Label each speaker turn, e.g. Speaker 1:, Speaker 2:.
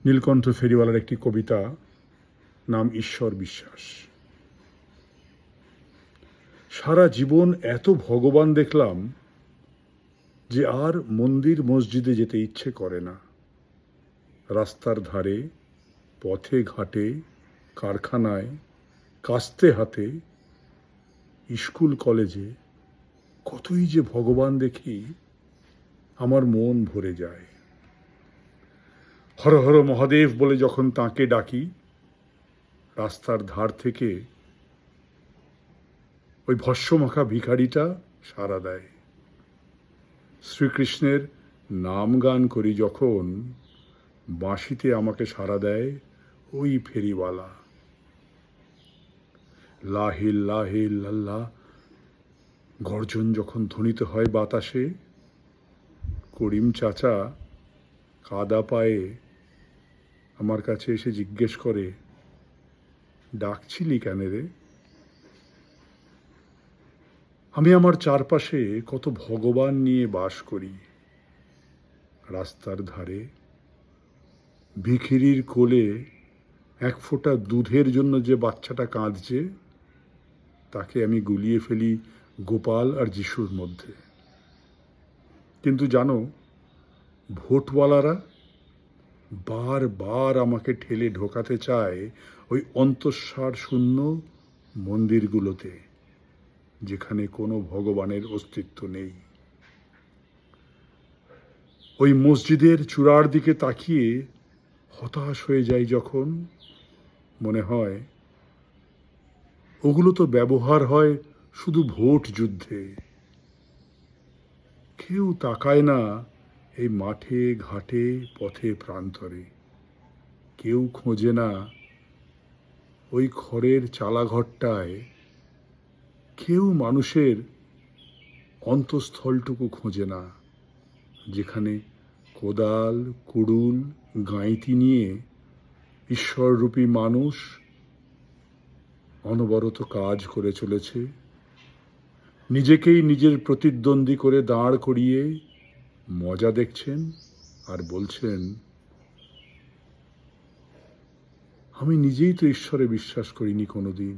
Speaker 1: নীলকণ্ঠ ফেরিওয়ালার একটি কবিতা, নাম ঈশ্বর বিশ্বাস। সারা জীবন এত ভগবান দেখলাম যে আর মন্দির মসজিদে যেতে ইচ্ছে করে না। রাস্তার ধারে, পথে ঘাটে, কারখানায়, কাস্তে হাতে, স্কুল কলেজে কতই যে ভগবান দেখি, আমার মন ভরে যায়। হর হর মহাদেব বলে যখন তাঁকে ডাকি, রাস্তার ধার থেকে ওই ভস্মমাখা ভিখারিটা সাড়া দেয়। শ্রীকৃষ্ণের নাম গান করি যখন, বাঁশিতে আমাকে সাড়া দেয় ওই ফেরিওয়ালা। লাহিল লাহিল লাল্লা গর্জন যখন ধ্বনিত হয় বাতাসে, করিম চাচা কাদা পায়ে আমার কাছে এসে জিজ্ঞেস করে, ডাকছিলি কেন রে? আমি আমার চারপাশে কত ভগবান নিয়ে বাস করি। রাস্তার ধারে ভিখিরির কোলে এক ফোঁটা দুধের জন্য যে বাচ্চাটা কাঁদছে, তাকে আমি গুলিয়ে ফেলি গোপাল আর যিশুর মধ্যে। কিন্তু জানো, ভোটওয়ালারা বারবার আমাকে ঠেলে ঢোকাতে চায় ওই অন্তঃসার শূন্য মন্দিরগুলোতে, যেখানে কোনো ভগবানের অস্তিত্ব নেই। ওই মসজিদের চূড়ার দিকে তাকিয়ে হতাশ হয়ে যাই যখন, মনে হয় ওগুলো তো ব্যবহার হয় শুধু ভোট যুদ্ধে। কেউ তাকায় না এই মাঠে ঘাটে পথে প্রান্তরে। কেউ খোঁজে না ওই খড়ের চালাঘরটায়, কেউ মানুষের অন্তঃস্থলটুকু খোঁজে না, যেখানে কোদাল কুড়ুল গাঁইতি নিয়ে ঈশ্বররূপী মানুষ অনবরত কাজ করে চলেছে। নিজেকেই নিজের প্রতিদ্বন্দ্বী করে দাঁড় করিয়ে মজা দেখছেন আর বলছেন, আমি নিজেই তো ঈশ্বরে বিশ্বাস করিনি কোনোদিন।